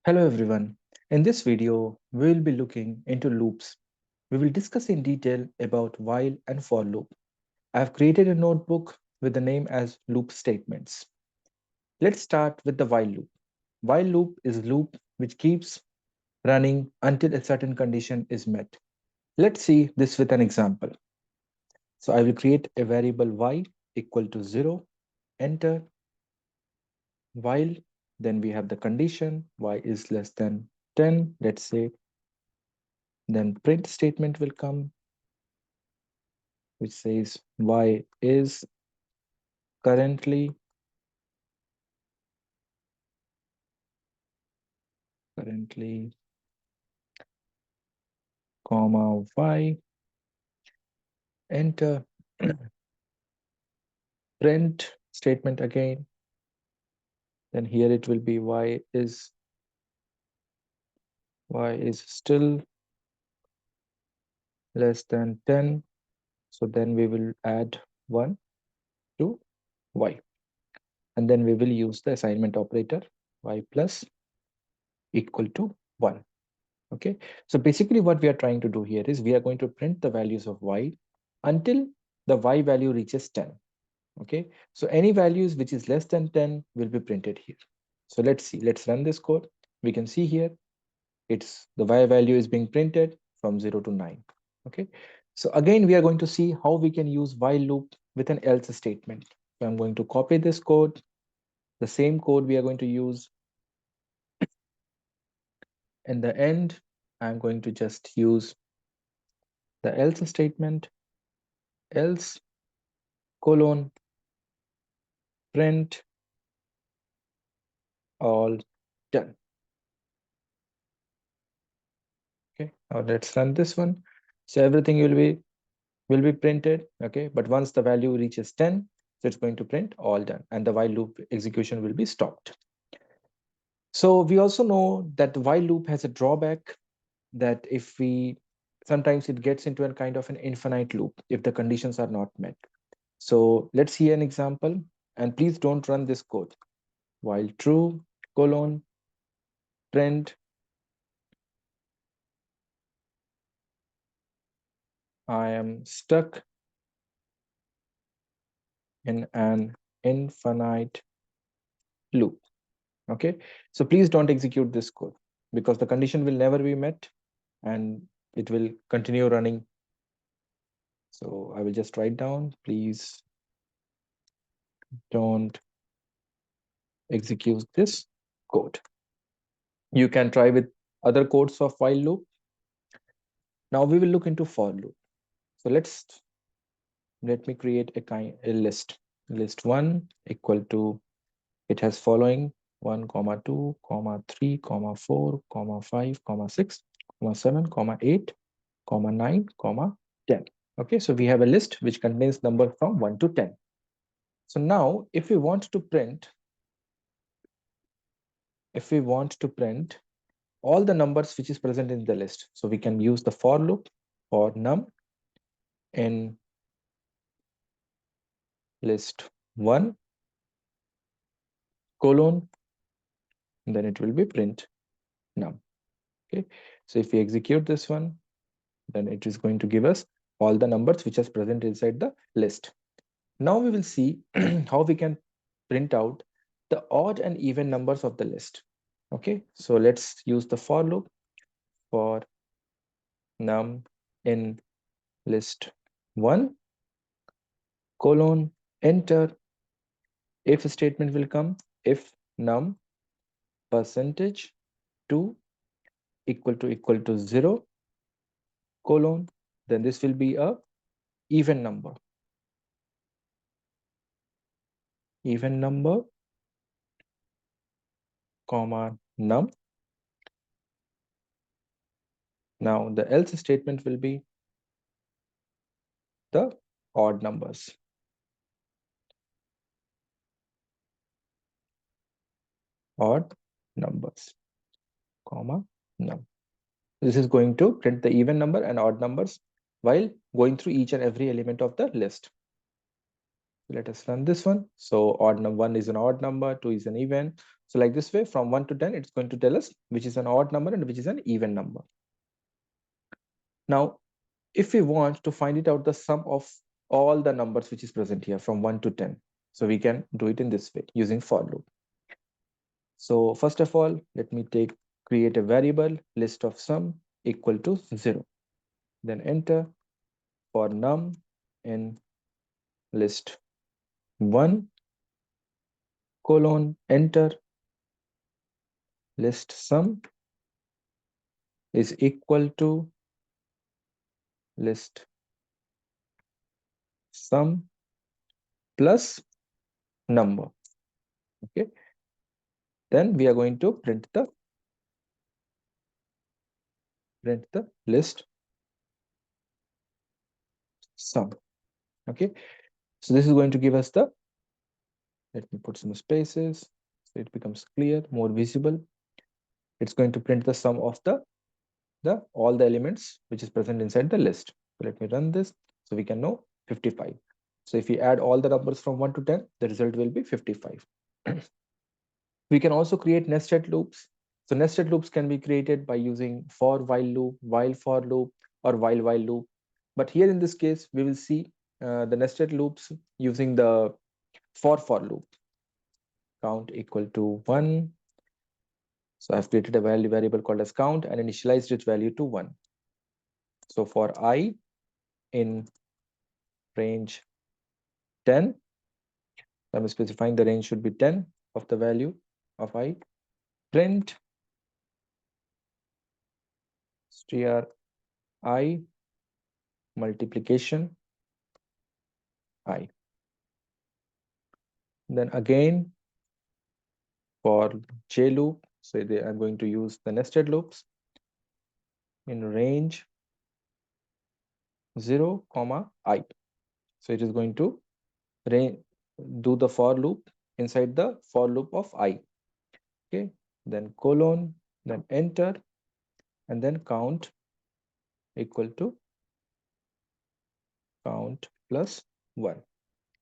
Hello everyone. In this video, we will be looking into loops. We will discuss in detail about while and for loop. I have created a notebook with the name as loop statements. Let's start with the while loop. While loop is a loop which keeps running until a certain condition is met. Let's see this with an example. So I will create a variable y equal to 0, enter while, then we have the condition y is less than 10, let's say, then print statement will come which says y is currently currently comma y, enter. Print statement again, then here it will be y is still less than 10, so then we will add 1 to y, and then we will use the assignment operator y plus equal to 1. Okay, so basically what we are trying to do here is we are going to print the values of y until the y value reaches 10. Okay, so any values which is less than 10 will be printed here. So let's see, let's run this code. We can see here it's the y value is being printed from 0 to 9. Okay, so again we are going to see how we can use while loop with an else statement. So I'm going to copy this code, the same code we are going to use in the end. I'm going to just use the else statement, else colon print all done. Okay, now let's run this one. So everything will be printed. Okay, but once the value reaches 10, so it's going to print all done and the while loop execution will be stopped. So we also know that the while loop has a drawback, that if we sometimes it gets into a kind of an infinite loop if the conditions are not met. So let's see an example, and please don't run this code. While true colon print I am stuck in an infinite loop. Okay, so please don't execute this code because the condition will never be met and it will continue running. So I will just write down, please don't execute this code. You can try with other codes of while loop. Now we will look into for loop. So let me create a list 1 equal to, it has following 1 comma 2 comma 3 comma 4 comma 5 comma 6 comma 7 comma 8 comma 9 comma 10. Okay, so we have a list which contains numbers from 1 to 10. So now if we want to print all the numbers which is present in the list, so we can use the for loop for num in list 1 colon, and then it will be print num. Okay, so if we execute this one, then it is going to give us all the numbers which is present inside the list. Now we will see how we can print out the odd and even numbers of the list. Okay, so let's use the for loop for num in list 1 colon, enter. If statement will come if num percentage 2 equal to 0 colon, then this will be a even number comma num. Now the else statement will be the odd numbers odd numbers comma num. This is going to print the even number and odd numbers while going through each and every element of the list. Let us run this one. So odd number 1 is an odd number, 2 is an even, So like this way, from 1 to 10, it's going to tell us which is an odd number and which is an even number. Now, if we want to find it out the sum of all the numbers which is present here from 1 to 10, so we can do it in this way using for loop. So first of all, let me create a variable list of sum equal to 0. Then enter for num in list 1 colon enter list sum is equal to list sum plus number. Okay. Then we are going to print the list sum. Okay. So this is going to give us the, let me put some spaces so it becomes clear, more visible. It's going to print the sum of the all the elements which is present inside the list. So let me run this so we can know 55. So if we add all the numbers from 1 to 10, the result will be 55. We can also create nested loops. So nested loops can be created by using for while loop, while for loop, or while loop. But here in this case, we will see the nested loops using the for loop. Count equal to 1. So I've created a value variable called as count and initialized its value to 1. So for I in range 10, I'm specifying the range should be 10 of the value of I. Print str I multiplication I. Then again for j loop, so I'm going to use the nested loops in range 0 comma I. So it is going to do the for loop inside the for loop of I. Okay, then colon, then enter, and then count equal to count plus 1.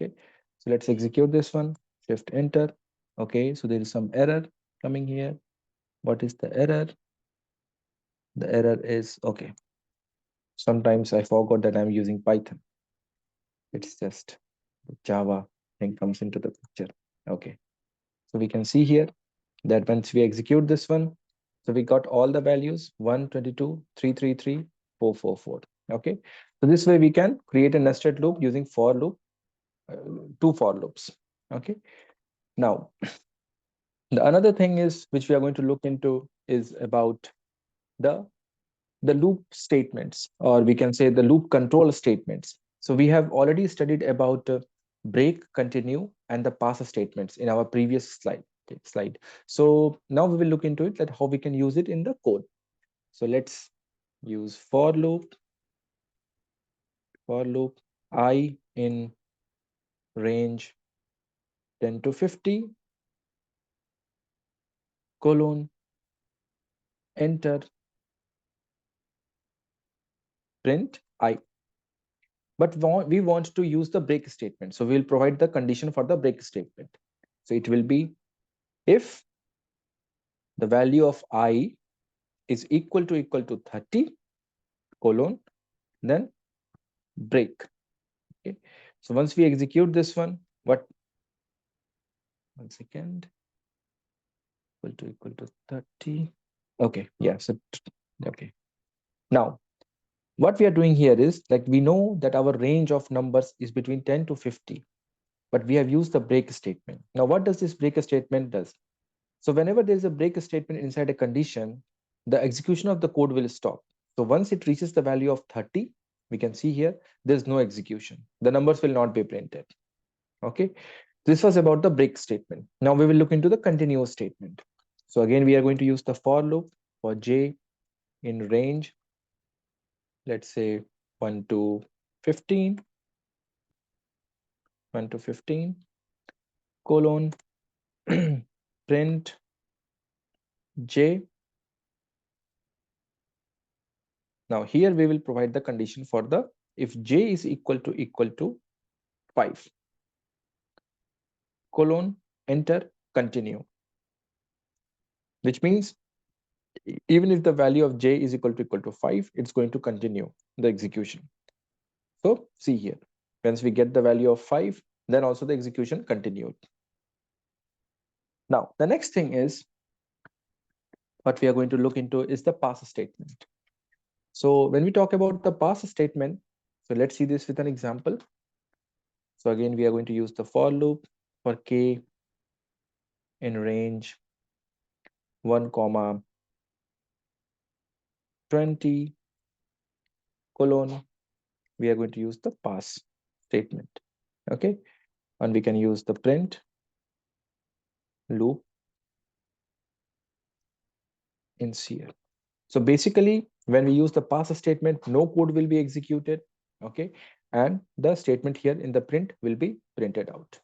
Okay, so let's execute this one. Shift enter. Okay, so there is some error coming here. What is the error? The error is, okay, sometimes I forgot that I'm using Python. It's just Java thing comes into the picture. Okay, so we can see here that once we execute this one, so we got all the values 122, 333, 444. Okay, so this way we can create a nested loop using for loop, two for loops. Okay, now the another thing is which we are going to look into is about the the loop statements, or we can say the loop control statements. So we have already studied about break, continue, and the pass statements in our previous slide. Okay, slide. So now we will look into it, that how we can use it in the code. So let's use for loop I in range 10 to 50 colon enter print I. But we want to use the break statement. So we will provide the condition for the break statement. So it will be if the value of I is equal to 30 colon, then break. Okay. So once we execute this one, what, 1 second, equal to 30. Okay, yeah, so, okay. Now, what we are doing here is, like, we know that our range of numbers is between 10 to 50, but we have used the break statement. Now, what does this break statement does? So whenever there is a break statement inside a condition, the execution of the code will stop. So once it reaches the value of 30, we can see here, there's no execution. The numbers will not be printed. Okay. This was about the break statement. Now we will look into the continue statement. So again, we are going to use the for loop for j in range, let's say 1 to 15, 1 to 15, colon, print j. Now here we will provide the condition for the, if j is equal to 5, colon, enter, continue. which means even if the value of j is equal to 5, it's going to continue the execution. So see here, once we get the value of 5, then also the execution continued. Now, the next thing is what we are going to look into is the pass statement. So when we talk about the pass statement, so let's see this with an example. So again, we are going to use the for loop for k in range 1 comma 20 colon, we are going to use the pass statement. Okay, and we can use the print loop in CL. So basically, when we use the pass statement, no code will be executed. Okay, and the statement here in the print will be printed out.